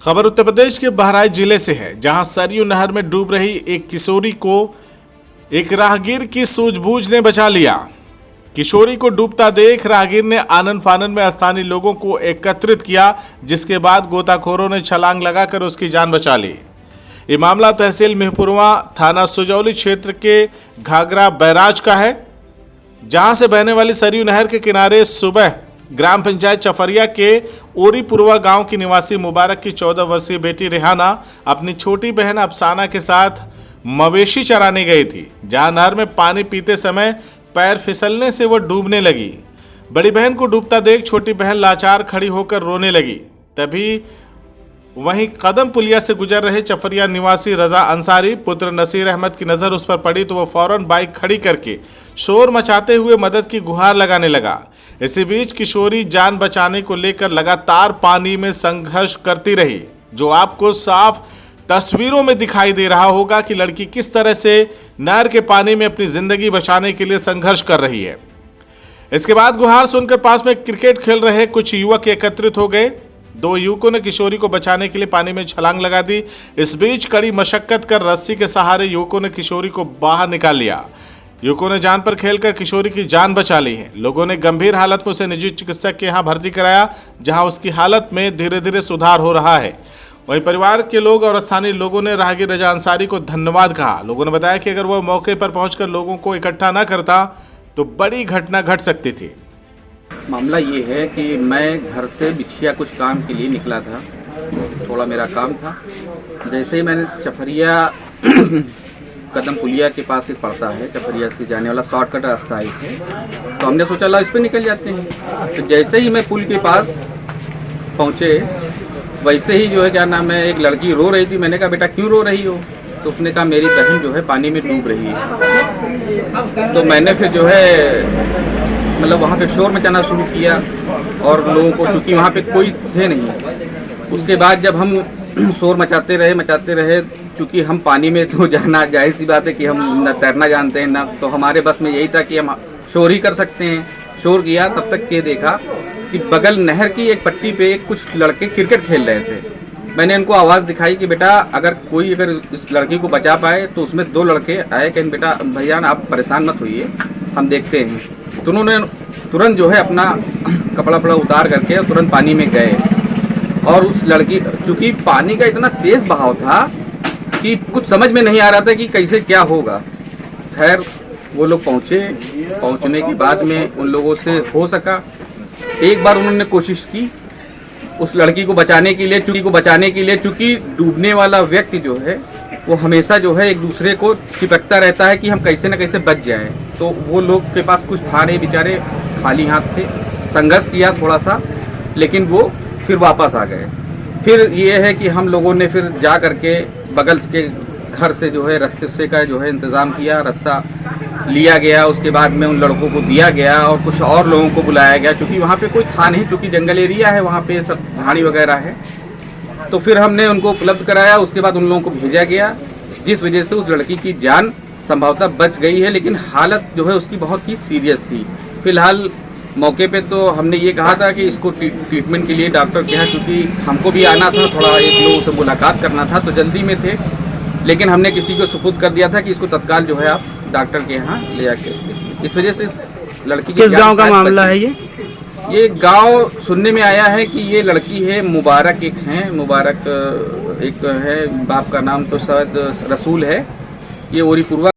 खबर उत्तर प्रदेश के बहराइच जिले से है, जहां सरयू नहर में डूब रही एक किशोरी को एक राहगीर की सूझबूझ ने बचा लिया। किशोरी को डूबता देख राहगीर ने आनन फानन में स्थानीय लोगों को एकत्रित किया, जिसके बाद गोताखोरों ने छलांग लगाकर उसकी जान बचा ली। ये मामला तहसील मेहपुरवा थाना सुजौली क्षेत्र के घाघरा बैराज का है, जहां से बहने वाली सरयू नहर के किनारे सुबह ग्राम पंचायत चफरिया के ओरीपुरवा गांव की निवासी मुबारक की 14 वर्षीय बेटी रेहाना अपनी छोटी बहन अफसाना के साथ मवेशी चराने गई थी, जहां नहर में पानी पीते समय पैर फिसलने से वो डूबने लगी। बड़ी बहन को डूबता देख छोटी बहन लाचार खड़ी होकर रोने लगी। तभी वहीं कदम पुलिया से गुजर रहे चफरिया निवासी रजा अंसारी पुत्र नसीर अहमद की नज़र उस पर पड़ी तो वह फौरन बाइक खड़ी करके शोर मचाते हुए मदद की गुहार लगाने लगा। इसी बीच किशोरी जान बचाने को लेकर लगातार पानी में संघर्ष करती रही, जो आपको साफ तस्वीरों में दिखाई दे रहा होगा कि लड़की किस तरह से नहर के पानी में अपनी जिंदगी बचाने के लिए संघर्ष कर रही है। इसके बाद गुहार सुनकर पास में क्रिकेट खेल रहे कुछ युवक एकत्रित हो गए। 2 युवकों ने किशोरी को बचाने के लिए पानी में छलांग लगा दी। इस बीच कड़ी मशक्कत कर रस्सी के सहारे युवकों ने किशोरी को बाहर निकाल लिया। युवकों ने जान पर खेलकर किशोरी की जान बचा ली है। लोगों ने गंभीर हालत में उसे निजी चिकित्सक के यहाँ भर्ती कराया, जहां उसकी हालत में धीरे धीरे सुधार हो रहा है। वहीं परिवार के लोग और स्थानीय लोगों ने राहगीर रजा अंसारी को धन्यवाद कहा। लोगों ने बताया कि अगर वह मौके पर पहुंचकर लोगों को इकट्ठा न करता तो बड़ी घटना घट सकती थी। मामला ये है कि मैं घर से बिछिया कुछ काम के लिए निकला था, थोड़ा मेरा काम था। जैसे ही मैंने चफरिया कदम पुलिया के पास एक पड़ता है, चफरिया से जाने वाला शॉर्टकट रास्ता है, तो हमने सोचा ला इस पर निकल जाते हैं। तो जैसे ही मैं पुल के पास पहुँचे, वैसे ही जो है क्या नाम है, एक लड़की रो रही थी। मैंने कहा बेटा क्यों रो रही हो? तो उसने कहा मेरी बहन जो है पानी में डूब रही है। तो मैंने फिर जो है मतलब वहाँ पे शोर मचाना शुरू किया और लोगों को, क्योंकि वहाँ पे कोई थे नहीं। उसके बाद जब हम शोर मचाते रहे, क्योंकि हम पानी में तो जाना जाहिर सी बात है कि हम न तैरना जानते हैं ना, तो हमारे बस में यही था कि हम शोर ही कर सकते हैं। शोर किया, तब तक के देखा कि बगल नहर की एक पट्टी पे कुछ लड़के क्रिकेट खेल रहे थे। मैंने उनको आवाज़ दिखाई कि बेटा अगर इस लड़की को बचा पाए तो उसमें 2 लड़के आए कि बेटा भैया आप परेशान मत होइए, हम देखते हैं। तो उन्होंने तुरंत जो है अपना कपड़ा वपड़ा उतार करके तुरंत पानी में गए। और उस लड़की, चूँकि पानी का इतना तेज़ बहाव था कि कुछ समझ में नहीं आ रहा था कि कैसे क्या होगा। खैर वो लोग पहुँचने के बाद में उन लोगों से हो सका। एक बार उन्होंने कोशिश की उस लड़की को बचाने के लिए, चूँकि डूबने वाला व्यक्ति जो है वो हमेशा जो है एक दूसरे को चिपकता रहता है कि हम कैसे न कैसे बच जाएं। तो वो लोग के पास कुछ था नहीं, बेचारे खाली हाथ थे। संघर्ष किया थोड़ा सा, लेकिन वो फिर वापस आ गए। फिर ये है कि हम लोगों ने फिर जा करके बगल के घर से जो है रस्से का जो है इंतज़ाम किया, रस्सा लिया गया। उसके बाद में उन लड़कों को दिया गया और कुछ और लोगों को बुलाया गया, क्योंकि वहाँ पे कोई था नहीं, क्योंकि जंगल एरिया है, वहाँ पे सब झाड़ी वगैरह है। तो फिर हमने उनको उपलब्ध कराया। उसके बाद उन लोगों को भेजा गया, जिस वजह से उस लड़की की जान संभवतः बच गई है, लेकिन हालत जो है उसकी बहुत ही सीरियस थी। फिलहाल मौके पे तो हमने ये कहा था कि इसको ट्रीटमेंट के लिए डॉक्टर के यहाँ, क्योंकि हमको भी आना था, थोड़ा एक लोगों से मुलाकात करना था, तो जल्दी में थे, लेकिन हमने किसी को सुपुर्द कर दिया था कि इसको तत्काल जो है आप डॉक्टर के यहाँ ले आके। इस वजह से इस लड़की किस गांव का मामला है ये गांव सुनने में आया है कि ये लड़की है मुबारक, मुबारक एक है, बाप का नाम तो शायद रसूल है। ये ओरीपुरवा